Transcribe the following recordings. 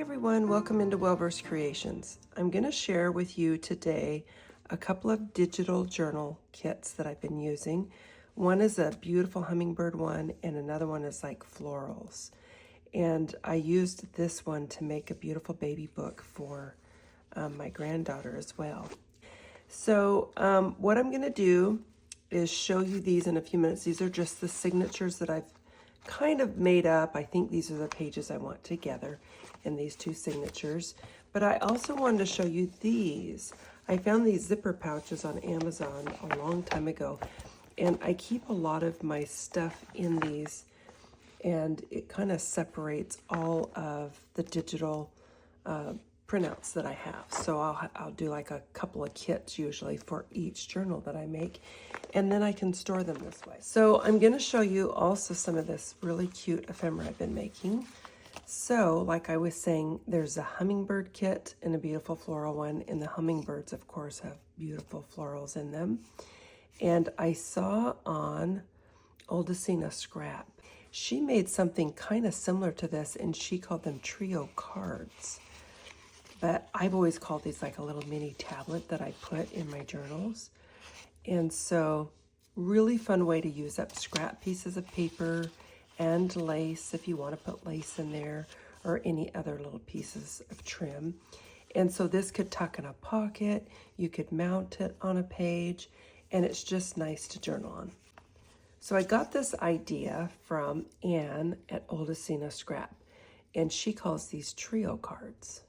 Everyone, welcome into Wellverse Creations. I'm going to share with you today a couple of digital journal kits that I've been using. One is a beautiful hummingbird one and another one is like florals. And I used this one to make a beautiful baby book for my granddaughter as well. So what I'm going to do is show you these in a few minutes. These are just the signatures that I've kind of made up. I think these are the pages I want together in these two signatures. But I also wanted to show you these. I found these zipper pouches on Amazon a long time ago. And I keep a lot of my stuff in these. And it kind of separates all of the digital printouts that I have. So I'll do like a couple of kits usually for each journal that I make, and then I can store them this way. So I'm going to show you also some of this really cute ephemera I've been making. So like I was saying, there's a hummingbird kit and a beautiful floral one, and the hummingbirds of course have beautiful florals in them. And I saw on Oldacina Scrap, she made something kind of similar to this, and she called them trio cards. But I've always called these like a little mini tablet that I put in my journals. And so really fun way to use up scrap pieces of paper and lace if you want to put lace in there or any other little pieces of trim. And so this could tuck in a pocket, you could mount it on a page, and it's just nice to journal on. So I got this idea from Anne at Oldacina Scrap, and she calls these trio cards.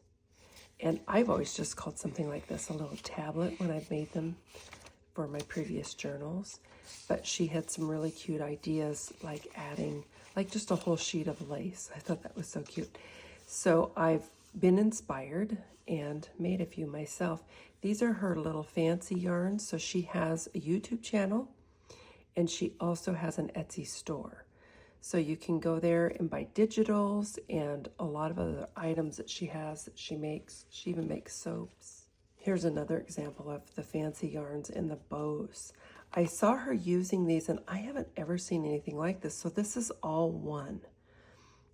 And I've always just called something like this a little tablet when I've made them for my previous journals. But she had some really cute ideas, like adding like just a whole sheet of lace. I thought that was so cute. So I've been inspired and made a few myself. These are her little fancy yarns. So she has a YouTube channel and she also has an Etsy store. So you can go there and buy digitals and a lot of other items that she has that she makes. She even makes soaps. Here's another example of the fancy yarns and the bows. I saw her using these and I haven't ever seen anything like this. So this is all one.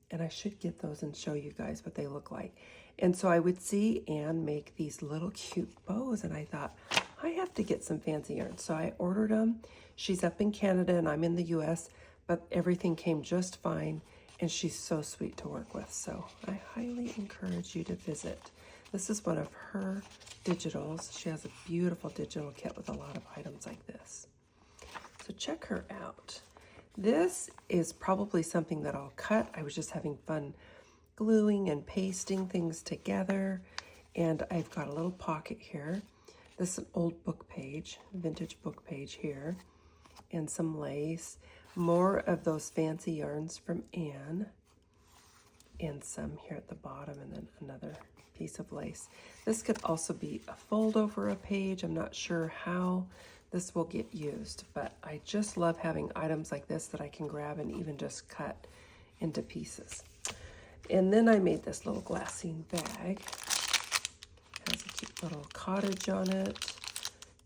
And I should get those and show you guys what they look like. And so I would see Anne make these little cute bows and I thought, I have to get some fancy yarns. So I ordered them. She's up in Canada and I'm in the US. But everything came just fine, and she's so sweet to work with. So I highly encourage you to visit. This is one of her digitals. She has a beautiful digital kit with a lot of items like this. So check her out. This is probably something that I'll cut. I was just having fun gluing and pasting things together. And I've got a little pocket here. This is an old book page, vintage book page here, and some lace. More of those fancy yarns from Anne, and some here at the bottom, and then another piece of lace. This could also be a fold over a page. I'm not sure how this will get used, but I just love having items like this that I can grab and even just cut into pieces. And then I made this little glassine bag. It has a cute little cottage on it,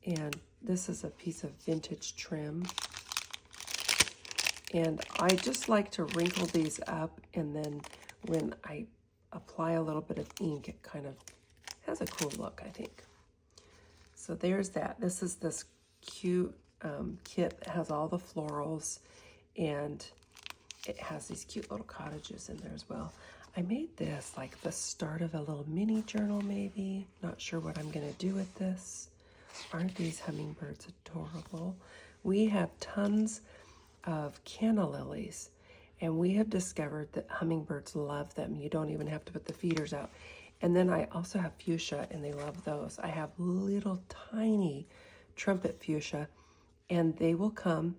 and this is a piece of vintage trim. And I just like to wrinkle these up, and then when I apply a little bit of ink, it kind of has a cool look, I think. So there's that. This is this cute kit that has all the florals, and it has these cute little cottages in there as well. I made this like the start of a little mini journal maybe. Not sure what I'm going to do with this. Aren't these hummingbirds adorable? We have tons of canna lilies, and we have discovered that hummingbirds love them. You don't even have to put the feeders out. And then I also have fuchsia, and they love those. I have little tiny trumpet fuchsia, and they will come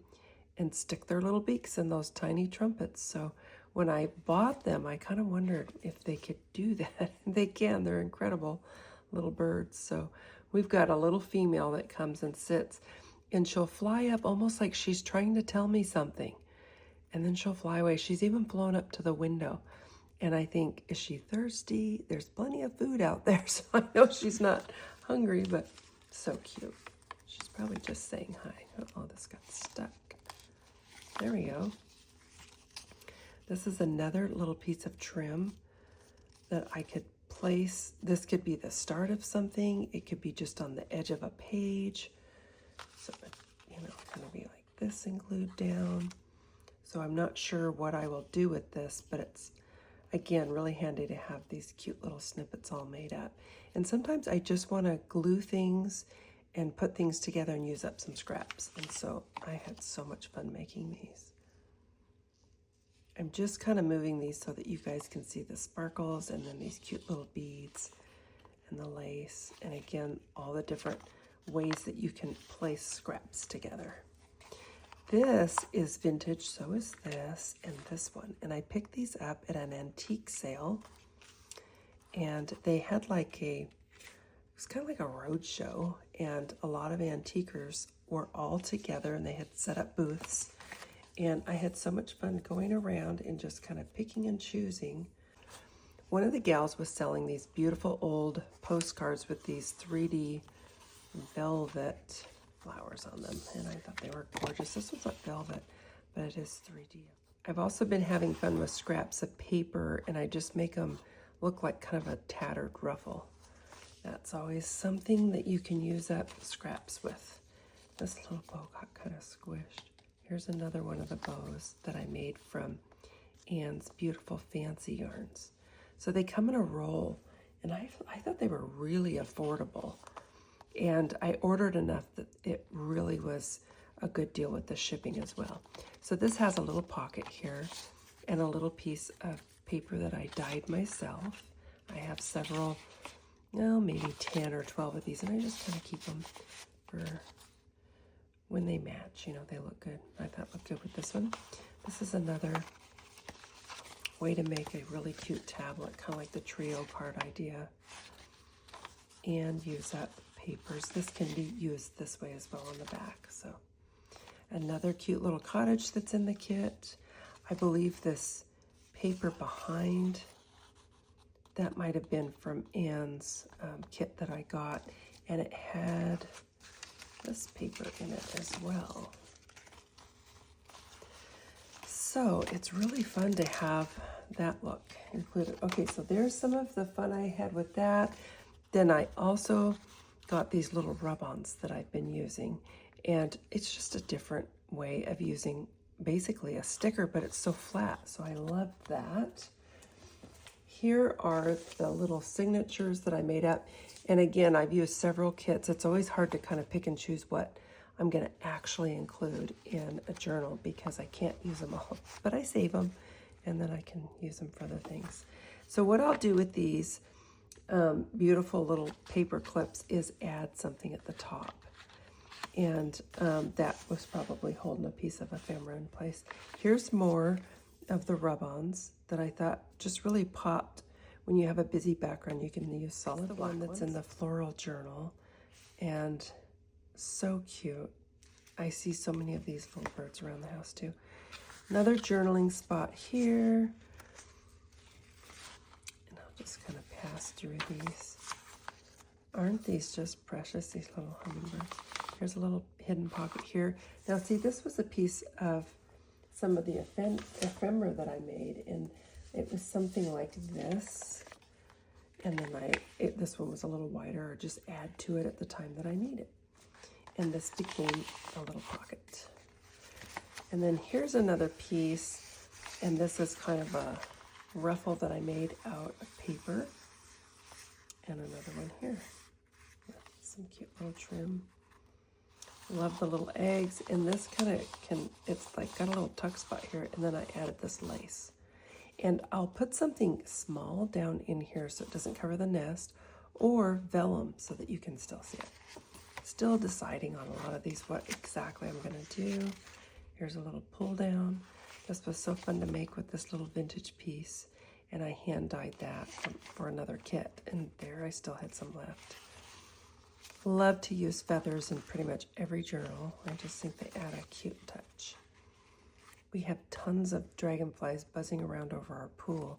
and stick their little beaks in those tiny trumpets. So when I bought them, I kind of wondered if they could do that. They can. They're incredible little birds. So we've got a little female that comes and sits, and she'll fly up almost like she's trying to tell me something. And then she'll fly away. She's even flown up to the window. And I think, is she thirsty? There's plenty of food out there. So I know she's not hungry, but so cute. She's probably just saying hi. Oh, this got stuck. There we go. This is another little piece of trim that I could place. This could be the start of something. It could be just on the edge of a page. So, you know, kind of be like this and glued down. So I'm not sure what I will do with this, but it's, again, really handy to have these cute little snippets all made up. And sometimes I just want to glue things and put things together and use up some scraps. And so I had so much fun making these. I'm just kind of moving these so that you guys can see the sparkles and then these cute little beads and the lace. And again, all the different ways that you can place scraps together. This is vintage, so is this and this one. And I picked these up at an antique sale. And they had like it was kind of like a road show. And a lot of antiquers were all together and they had set up booths. And I had so much fun going around and just kind of picking and choosing. One of the gals was selling these beautiful old postcards with these 3D velvet flowers on them. And I thought they were gorgeous. This one's not velvet, but it is 3D. I've also been having fun with scraps of paper, and I just make them look like kind of a tattered ruffle. That's always something that you can use up scraps with. This little bow got kind of squished. Here's another one of the bows that I made from Anne's Beautiful Fancy Yarns. So they come in a roll, and I thought they were really affordable. And I ordered enough that it really was a good deal with the shipping as well. So this has a little pocket here and a little piece of paper that I dyed myself. I have several, well, maybe 10 or 12 of these, and I just kind of keep them for when they match. You know, they look good. I thought looked good with this one. This is another way to make a really cute tablet, kind of like the trio card idea, and use up papers. This can be used this way as well on the back. So another cute little cottage that's in the kit. I believe this paper behind, that might have been from Anne's kit that I got, and it had this paper in it as well. So it's really fun to have that look included. Okay, so there's some of the fun I had with that. Then I also got these little rub-ons that I've been using, and it's just a different way of using basically a sticker, but it's so flat, so I love that. Here are the little signatures that I made up, and again, I've used several kits. It's always hard to kind of pick and choose what I'm going to actually include in a journal because I can't use them all, but I save them and then I can use them for other things. So what I'll do with these beautiful little paper clips is add something at the top. And that was probably holding a piece of ephemera in place. Here's more of the rub-ons that I thought just really popped. When you have a busy background, you can use solid black one that's in the floral journal. And so cute. I see so many of these little birds around the house too. Another journaling spot here. And I'll just kind of pass through these. Aren't these just precious, these little hummingbirds? Here's a little hidden pocket here. Now see, this was a piece of some of the ephemera that I made, and it was something like this. And then this one was a little wider, or just add to it at the time that I need it. And this became a little pocket. And then here's another piece, and this is kind of a ruffle that I made out of paper. And another one here with some cute little trim. Love the little eggs, and this kind of it's like got a little tuck spot here, and then I added this lace. And I'll put something small down in here so it doesn't cover the nest, or vellum so that you can still see it. Still deciding on a lot of these, what exactly I'm gonna do. Here's a little pull down. This was so fun to make with this little vintage piece, and I hand dyed that for another kit, and there I still had some left. Love to use feathers in pretty much every journal. I just think they add a cute touch. We have tons of dragonflies buzzing around over our pool.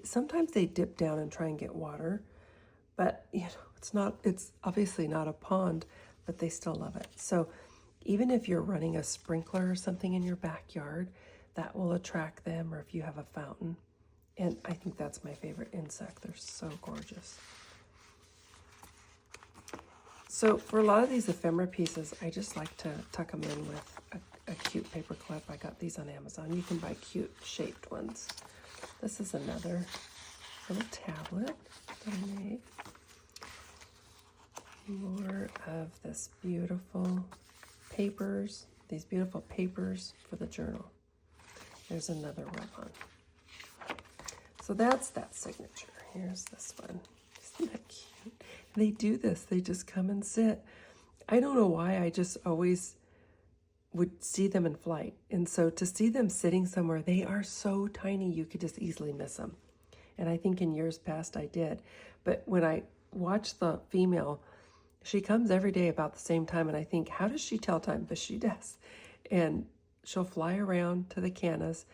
Sometimes they dip down and try and get water, but you know, it's obviously not a pond, but they still love it. So even if you're running a sprinkler or something in your backyard, that will attract them, or if you have a fountain, And I think that's my favorite insect. They're so gorgeous. So for a lot of these ephemera pieces, I just like to tuck them in with a cute paper clip. I got these on Amazon. You can buy cute shaped ones. This is another little tablet that I made. More of this beautiful papers, these beautiful papers for the journal. There's another rub-on. So that's that signature. Here's this one. Isn't that cute? They do this. They just come and sit. I don't know why. I just always would see them in flight. And so to see them sitting somewhere, they are so tiny you could just easily miss them. And I think in years past I did. But when I watch the female, she comes every day about the same time. And I think, how does she tell time? But she does. And she'll fly around to the cannas.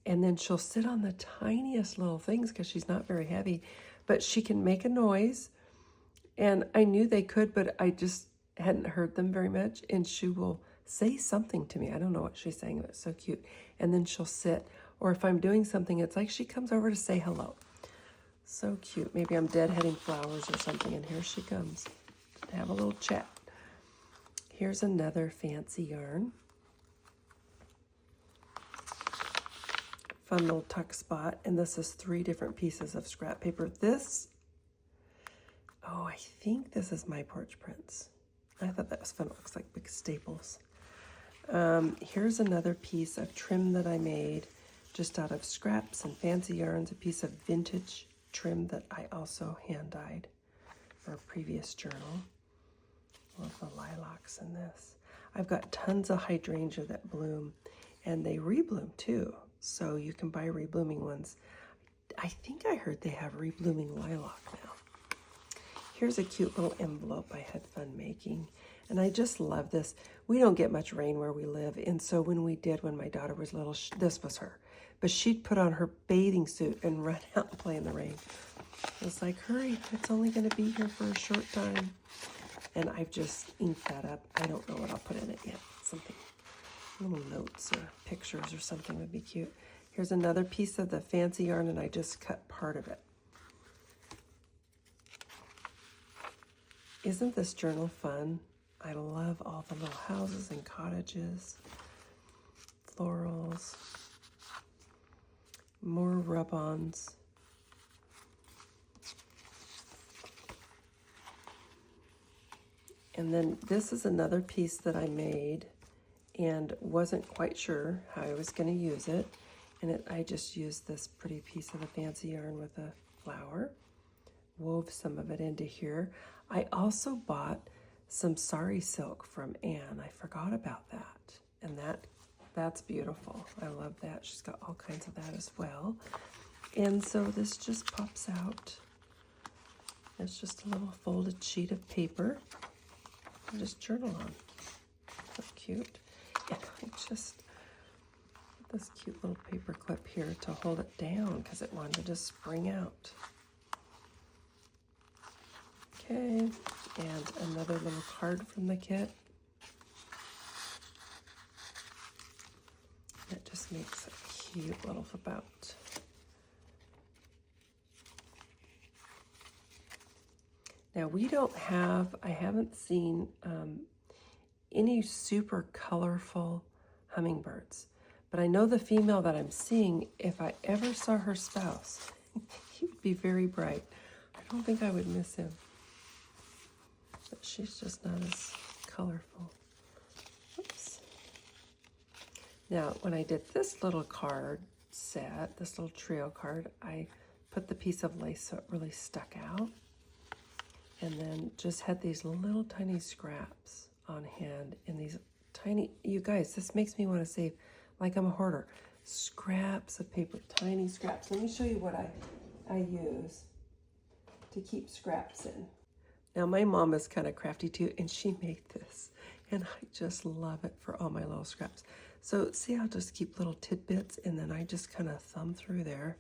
And then she'll sit on the tiniest little things because she's not very heavy. But she can make a noise. And I knew they could, but I just hadn't heard them very much. And she will say something to me. I don't know what she's saying, but it's so cute. And then she'll sit. Or if I'm doing something, it's like she comes over to say hello. So cute. Maybe I'm deadheading flowers or something, and here she comes to have a little chat. Here's another fancy yarn. Fun little tuck spot. And this is 3 different pieces of scrap paper. This, oh, I think this is My Porch Prints. I thought that was fun. It looks like big staples. Here's another piece of trim that I made just out of scraps and fancy yarns, a piece of vintage trim that I also hand dyed for a previous journal. Love the lilacs in this. I've got tons of hydrangea that bloom, and they rebloom too. So you can buy reblooming ones. I think I heard they have reblooming lilac now. Here's a cute little envelope I had fun making. And I just love this. We don't get much rain where we live. And so when we did, when my daughter was little, this was her. But she'd put on her bathing suit and run out and play in the rain. I was like, hurry, it's only going to be here for a short time. And I've just inked that up. I don't know what I'll put in it yet. Something, little notes or pictures or something would be cute. Here's another piece of the fancy yarn, and I just cut part of it. Isn't this journal fun? I love all the little houses and cottages, florals, more rub-ons. And then this is another piece that I made and wasn't quite sure how I was going to use it. And I just used this pretty piece of the fancy yarn with a flower, wove some of it into here. I also bought some sari silk from Anne. I forgot about that. And that's beautiful. I love that. She's got all kinds of that as well. And so this just pops out. It's just a little folded sheet of paper. I just journal on. So cute. And I just put this cute little paper clip here to hold it down because it wanted to just spring out. Okay, and another little card from the kit. That just makes a cute little flip out. Now we don't have, I haven't seen any super colorful hummingbirds, but I know the female that I'm seeing, if I ever saw her spouse, he would be very bright. I don't think I would miss him. But she's just not as colorful. Oops. Now, when I did this little card set, this little trio card, I put the piece of lace so it really stuck out. And then just had these little tiny scraps on hand in these tiny, you guys, this makes me want to save, like I'm a hoarder. Scraps of paper, tiny scraps. Let me show you what I use to keep scraps in. Now, my mom is kind of crafty too, and she made this, and I just love it for all my little scraps. So see, I'll just keep little tidbits, and then I just kind of thumb through there.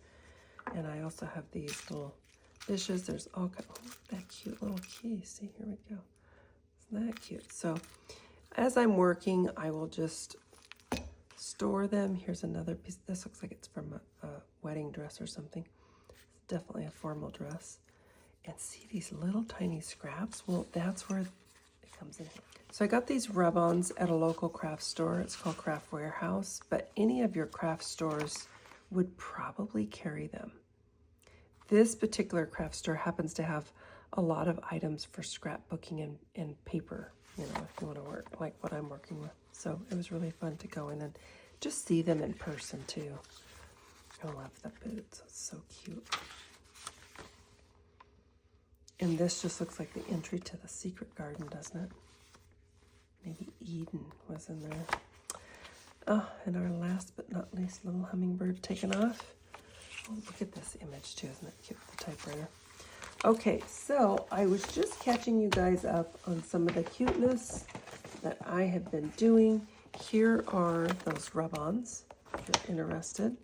And I also have these little dishes. There's all kind of, oh, that cute little key. See, here we go. Isn't that cute? So as I'm working, I will just store them. Here's another piece. This looks like it's from a wedding dress or something. It's definitely a formal dress. And see these little tiny scraps? Well, that's where it comes in. So I got these rub-ons at a local craft store. It's called Craft Warehouse, but any of your craft stores would probably carry them. This particular craft store happens to have a lot of items for scrapbooking and paper, you know, if you want to work like what I'm working with. So it was really fun to go in and just see them in person too. I love the boots, it's so cute. And this just looks like the entry to the secret garden, doesn't it? Maybe Eden was in there. Oh, and our last but not least little hummingbird taken off. Oh, look at this image too, isn't it cute with the typewriter? Okay, so I was just catching you guys up on some of the cuteness that I have been doing. Here are those rub-ons, if you're interested.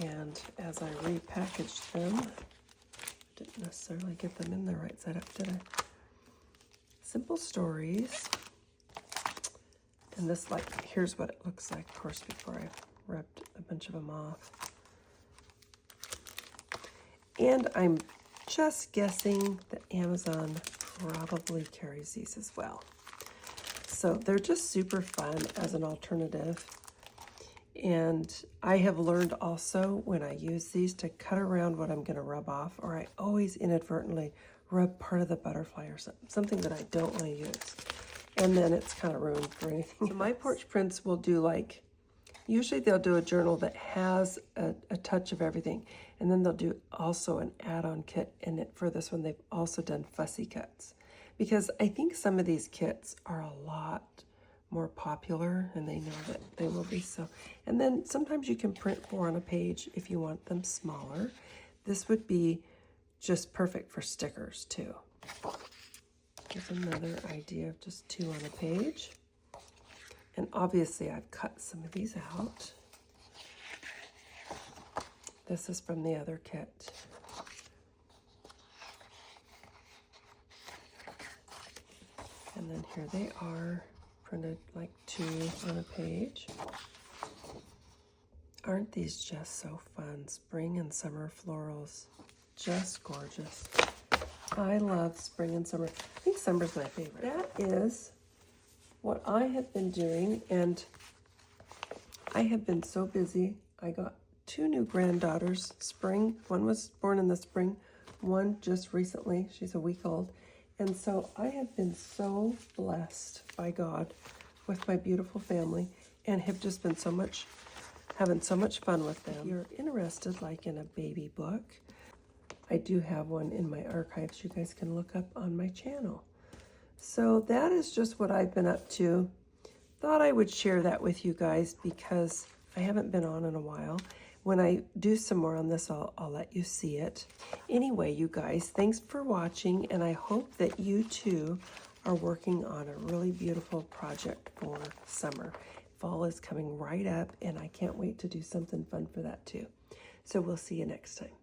And as I repackaged them, didn't necessarily get them in there right side up, did I? Simple Stories. And this, like, here's what it looks like, of course, before I rubbed a bunch of them off. And I'm just guessing that Amazon probably carries these as well. So they're just super fun as an alternative. And I have learned also when I use these to cut around what I'm going to rub off, or I always inadvertently rub part of the butterfly or something that I don't want to use. And then it's kind of ruined for anything. So my porch prints will do like, usually they'll do a journal that has a touch of everything. And then they'll do also an add-on kit. And for this one, they've also done fussy cuts. Because I think some of these kits are a lot more popular, and they know that they will be so. And then sometimes you can print 4 on a page if you want them smaller. This would be just perfect for stickers too. Here's another idea of just 2 on a page. And obviously I've cut some of these out. This is from the other kit. And then here they are, printed like 2 on a page. Aren't these just so fun? Spring and summer florals, just gorgeous. I love spring and summer. I think summer's my favorite. That is what I have been doing, and I have been so busy. I got 2 new granddaughters, spring. One was born in the spring, one just recently. She's a week old. And so I have been so blessed by God with my beautiful family, and have just been having so much fun with them. If you're interested, like in a baby book, I do have one in my archives you guys can look up on my channel. So that is just what I've been up to. Thought I would share that with you guys because I haven't been on in a while. When I do some more on this, I'll let you see it. Anyway, you guys, thanks for watching, and I hope that you too are working on a really beautiful project for summer. Fall is coming right up, and I can't wait to do something fun for that too. So we'll see you next time.